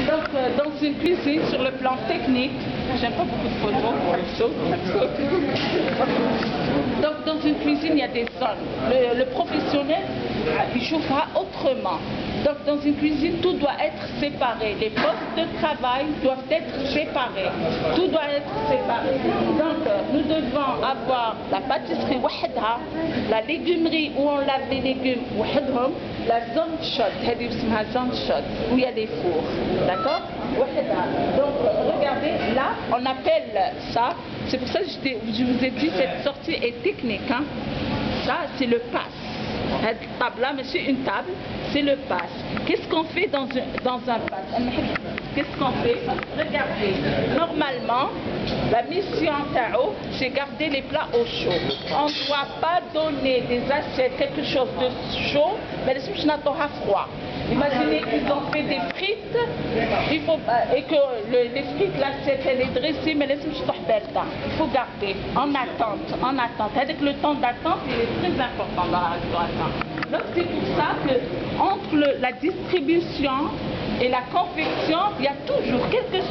Donc, dans une cuisine, sur le plan technique, j'aime pas beaucoup de photos pour les choses. Donc, dans une cuisine, il y a des zones. Le professionnel, il chauffera autrement. Donc, dans une cuisine, tout doit être séparé. Les postes de travail doivent être séparés. Tout doit être séparé. Donc, nous devons avoir la pâtisserie wahda, la légumerie où on lave les légumes wahadhom, la zone chaude, la zone chaude, où il y a des fours. D'accord? Donc, regardez, là, on appelle ça, c'est pour ça que je vous ai dit, cette sortie est technique. Hein? Ça, c'est le pass. Cette table-là, mais c'est une table, c'est le pass. Qu'est-ce qu'on fait dans un pass? Qu'est-ce qu'on fait? Regardez, normalement, la mission Tao, c'est garder les plats au chaud. On ne doit pas donner des assiettes, quelque chose de chaud, mais les à froid. Imaginez qu'ils ont fait des frites, et que les frites, l'assiette, elle est dressée, mais les il faut garder en attente. C'est-à-dire que le temps d'attente, il est très important dans la restauration. Donc c'est pour ça que entre la distribution et la confection, il y a toujours, quel que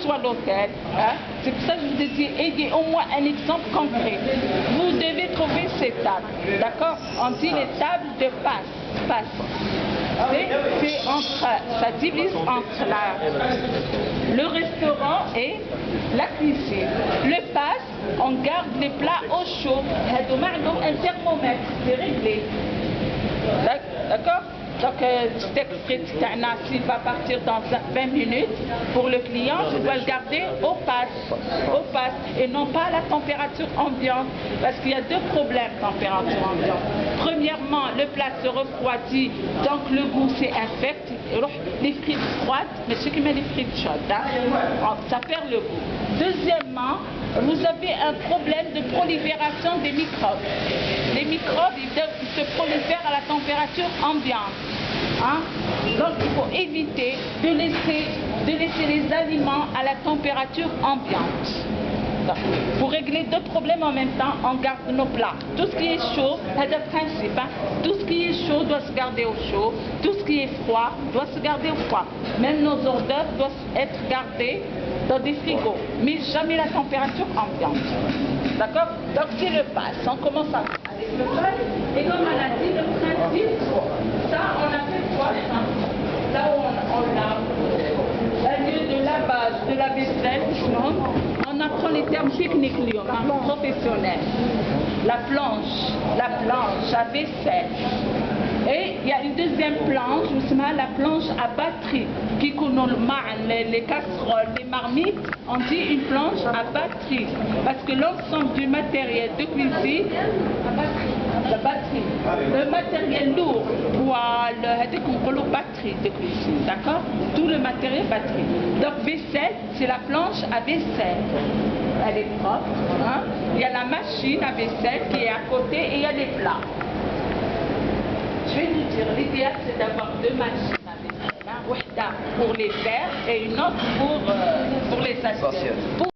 soit l'hôtel, hein, c'est pour ça que je vous ai dit, ayez au moins un exemple concret. Vous devez trouver ces tables, d'accord? On dit les tables de passe. Ça divise entre le restaurant et la cuisine. Le passe, on garde les plats au chaud. Un thermomètre, c'est réglé. D'accord? Donc, s'il va partir dans 20 minutes, pour le client, je dois le garder au passe, et non pas à la température ambiante, parce qu'il y a deux problèmes température ambiante. Premièrement, le plat se refroidit, donc le goût s'infecte. Les frites froides, mais ce qui met les frites chaudes, hein, ça perd le goût. Deuxièmement, vous avez un problème de prolifération des microbes. Les microbes, ils se prolifèrent à la température ambiante. Hein? Donc il faut éviter de laisser les aliments à la température ambiante. Donc, pour régler deux problèmes en même temps, on garde nos plats. Tout ce qui est chaud, c'est le principe. Hein? Tout ce qui est chaud doit se garder au chaud. Tout ce qui est froid doit se garder au froid. Même nos hors d'œuvre doivent être gardés dans des frigos, mais jamais la température ambiante. D'accord? Donc c'est le pass. On commence avec le pass. Et comme on a dit, le principe, ça on a fait quoi? Là où on lave, au lieu de lavage de la vaisselle, on apprend les termes techniques professionnels. La planche à vaisselle. Et il y a une deuxième planche, la planche à batterie, qui connaît les casseroles, les marmites, on dit une planche à batterie. Parce que l'ensemble du matériel de cuisine, la batterie, le matériel lourd, poêle, batterie de cuisine, d'accord? Tout le matériel batterie. Donc vaisselle, c'est la planche à vaisselle. Elle est propre. Hein? Il y a la machine à vaisselle qui est à côté et il y a les plats. Je vais vous dire, l'idéal c'est d'avoir deux machines à vaisselle, une pour les verres et une autre pour les assiettes.